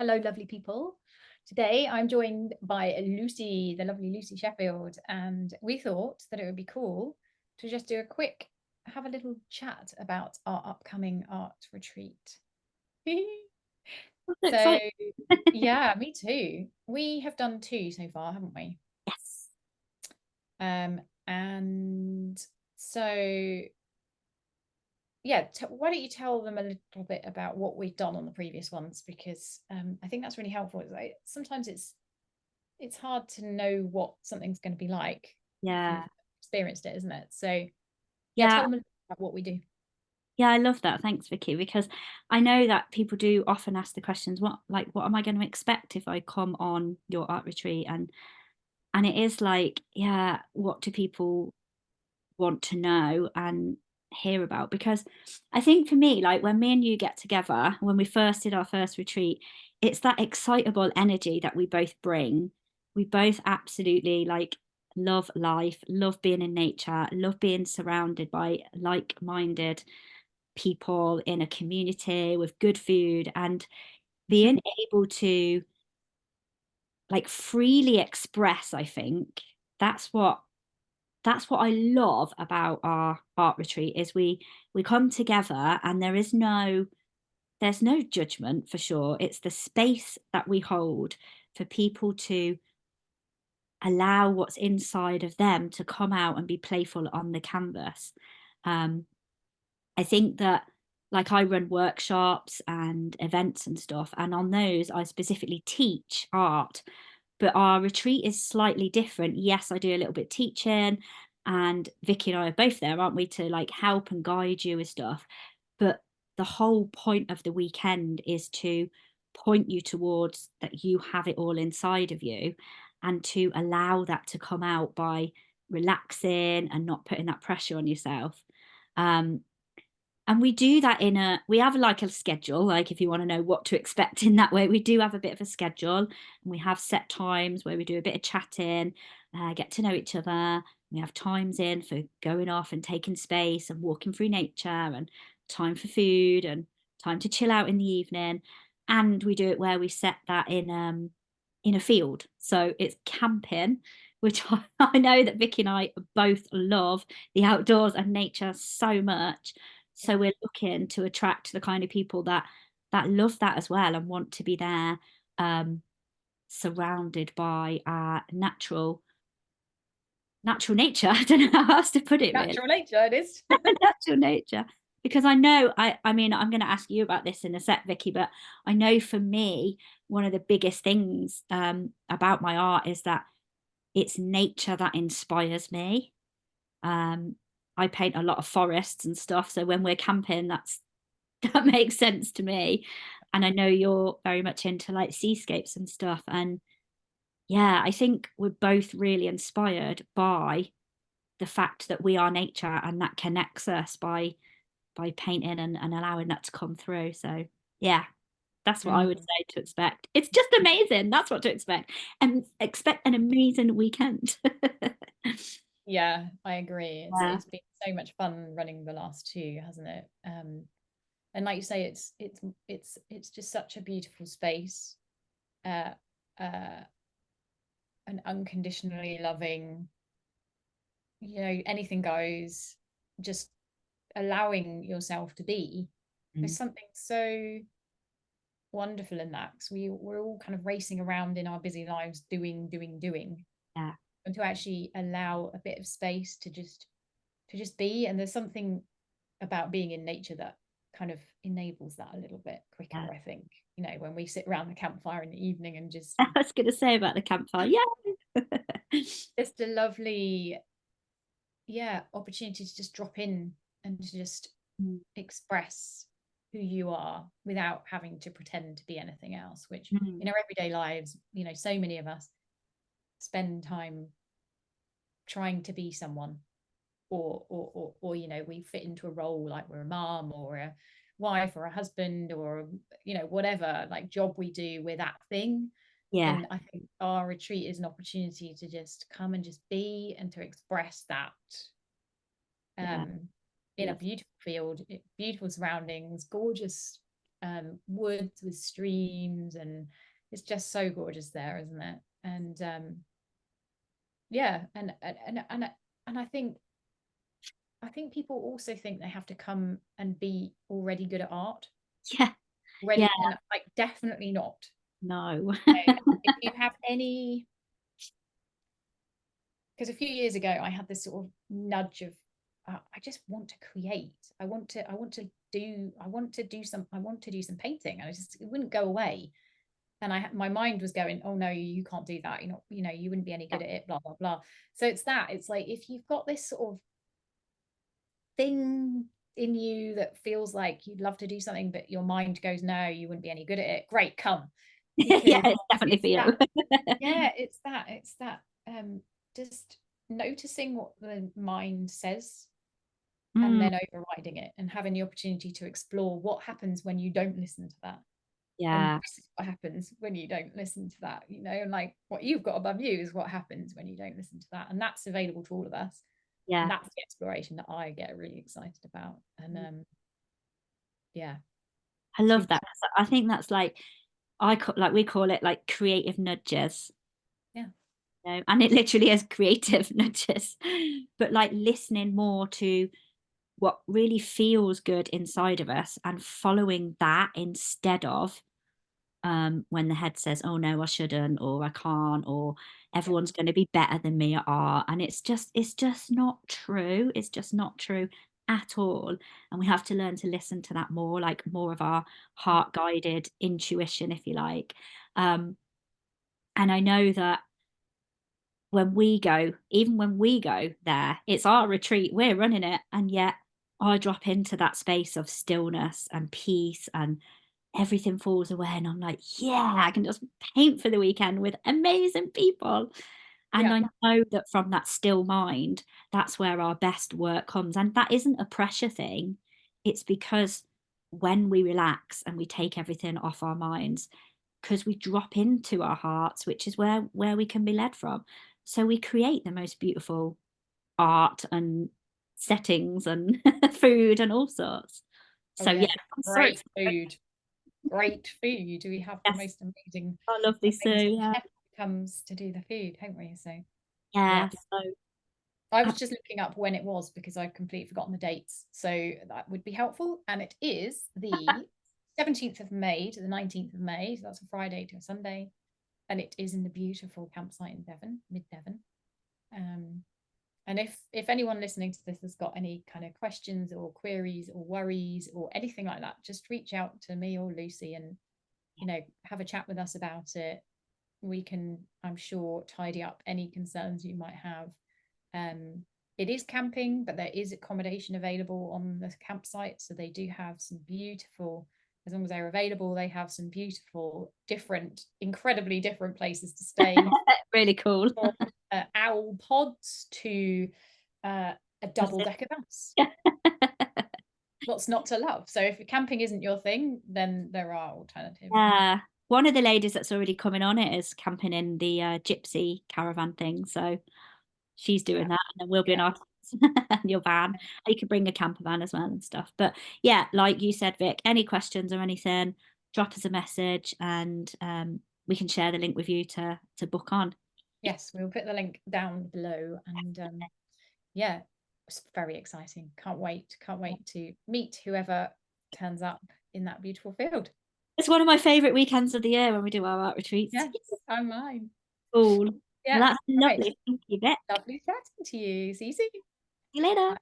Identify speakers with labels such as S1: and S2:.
S1: Hello, lovely people. Today I'm joined by Lucy, the lovely Lucy Sheffield, and we thought that it would be cool to just do have a little chat about our upcoming art retreat.
S2: So
S1: So,
S2: excited.
S1: yeah, me too. We have done two so far, haven't we?
S2: Yes.
S1: And so, yeah, why don't you tell them a little bit about what we've done on the previous ones? Because I think that's really helpful. Sometimes it's hard to know what something's going to be like if you've
S2: Yeah.
S1: experienced it, isn't it? So yeah,
S2: Yeah.
S1: tell them a little about what we do.
S2: Yeah, I love that. Thanks, Vicky, because I know that people do often ask the questions, what am I going to expect if I come on your art retreat? And it is like, yeah, what do people want to know and hear about? Because I think for me, like when me and you get together, when we first did our first retreat, it's that excitable energy that we both bring. We both absolutely like love life, love being in nature, love being surrounded by like-minded people in a community with good food, and being able to like freely express. I think that's what that's what I love about our art retreat is we come together and there's no judgment for sure. It's the space that we hold for people to allow what's inside of them to come out and be playful on the canvas. Um, I think that like I run workshops and events and stuff, and on those I specifically teach art, but our retreat is slightly different. Yes, I do a little bit teaching, and Vicky and I are both there, aren't we, to like help and guide you with stuff. But the whole point of the weekend is to point you towards that you have it all inside of you, and to allow that to come out by relaxing and not putting that pressure on yourself. Um, and we do that we have like a schedule, like if you want to know what to expect in that way, we do have a bit of a schedule, and we have set times where we do a bit of chatting, get to know each other. We have times in for going off and taking space and walking through nature, and time for food, and time to chill out in the evening. And we do it where we set that in a field. So it's camping, which I know that Vicky and I both love the outdoors and nature so much. So we're looking to attract the kind of people that love that as well and want to be there, um, surrounded by natural nature. I don't know how else to put it really.
S1: Natural nature, it is.
S2: Natural nature. Because I know, I mean, I'm going to ask you about this in a sec, Vicky, but I know for me, one of the biggest things about my art is that it's nature that inspires me. Um, I paint a lot of forests and stuff, so when we're camping, that makes sense to me. And I know you're very much into like seascapes and stuff. And yeah, I think we're both really inspired by the fact that we are nature, and that connects us by painting and allowing that to come through. So yeah, that's what I would
S1: Mm.
S2: say to expect. It's just amazing. That's what to expect. And expect an amazing weekend.
S1: Yeah, I agree.
S2: Yeah.
S1: It's been so much fun running the last two, hasn't it? And like you say, it's just such a beautiful space. Uh, uh, an unconditionally loving, anything goes, just allowing yourself to be. There's
S2: Mm.
S1: something so wonderful in that because we're all kind of racing around in our busy lives doing,
S2: Yeah.
S1: and to actually allow a bit of space to just be. And there's something about being in nature that kind of enables that a little bit quicker,
S2: Yeah.
S1: I think. When we sit around the campfire in the evening and just
S2: I was going to say about the campfire. Yeah.
S1: just a lovely, yeah, opportunity to just drop in and to just
S2: Mm.
S1: express who you are without having to pretend to be anything else, which
S2: Mm.
S1: in our everyday lives, so many of us spend time trying to be someone, or we fit into a role, like we're a mom or a wife or a husband, or whatever like job we do, we're that thing.
S2: Yeah.
S1: And I think our retreat is an opportunity to just come and just be and to express that,
S2: Yeah.
S1: um in a
S2: Love.
S1: beautiful field, beautiful surroundings, gorgeous woods with streams, and it's just so gorgeous there, isn't it? And yeah, and I think people also think they have to come and be already good at art.
S2: Yeah.
S1: Ready,
S2: Yeah.
S1: and like definitely not.
S2: No.
S1: If you have any, because a few years ago I had this sort of nudge of I just want to create. I want to do some painting, and it wouldn't go away. And my mind was going, oh no, you can't do that. You're not, you wouldn't be any good at it, blah blah blah. So it's like, if you've got this sort of thing in you that feels like you'd love to do something, but your mind goes, no, you wouldn't be any good at it, great, come.
S2: Yeah, it's definitely for you.
S1: Yeah, it's that just noticing what the mind says, and then overriding it, and having the opportunity to explore what happens when you don't listen to that. And
S2: Yeah.
S1: this is what happens when you don't listen to that, and like what you've got above you is what happens when you don't listen to that, and that's available to all of us.
S2: Yeah.
S1: And that's the exploration that I get really excited about. And yeah,
S2: I love that. I think that's like, we call it like creative nudges.
S1: Yeah.
S2: And it literally is creative nudges, but like listening more to what really feels good inside of us and following that, instead of when the head says, oh no, I shouldn't, or I can't, or everyone's going to be better than me at art. And it's just not true. It's just not true at all. And we have to learn to listen to that more, like more of our heart guided intuition, if you like. And I know that even when we go there, it's our retreat, we're running it. And yet I drop into that space of stillness and peace, and everything falls away. And I'm like, yeah, I can just paint for the weekend with amazing people. And
S1: Yeah.
S2: I know that from that still mind, that's where our best work comes. And that isn't a pressure thing. It's because when we relax and we take everything off our minds, because we drop into our hearts, which is where we can be led from. So we create the most beautiful art and settings and food and all sorts.
S1: Oh
S2: So yeah,
S1: yeah,
S2: I'm so
S1: great
S2: excited.
S1: food. Great food. We have the
S2: Yes,
S1: most amazing,
S2: our lovely Sue. Yeah,
S1: chef who comes to do the food, don't we? So yeah.
S2: yeah. So
S1: I was just looking up when it was, because I've completely forgotten the dates. So that would be helpful. And it is the 17th of May to the 19th of May. So that's a Friday to a Sunday. And it is in the beautiful campsite in Devon, mid Devon. And if anyone listening to this has got any kind of questions or queries or worries or anything like that, just reach out to me or Lucy, and have a chat with us about it. We can, I'm sure, tidy up any concerns you might have. It is camping, but there is accommodation available on the campsite, so they do have some beautiful, as long as they're available, they have some beautiful, incredibly different places to stay.
S2: really cool.
S1: Owl pods to a double-decker bus. What's not to love? So if camping isn't your thing, then there are alternatives.
S2: Yeah, one of the ladies that's already coming on it is camping in the gypsy caravan thing, so she's doing that, and then we'll be in our your van. And you can bring a camper van as well and stuff. But yeah, like you said, Vic, any questions or anything, drop us a message, and we can share the link with you to book on.
S1: Yes, we'll put the link down below. And yeah, it's very exciting. Can't wait to meet whoever turns up in that beautiful field.
S2: It's one of my favorite weekends of the year when we do our art retreats.
S1: Yes, I'm mine.
S2: Cool.
S1: Yeah,
S2: Well, that's lovely.
S1: right.
S2: Thank you, Vic.
S1: Lovely chatting to you. See you soon.
S2: See you later.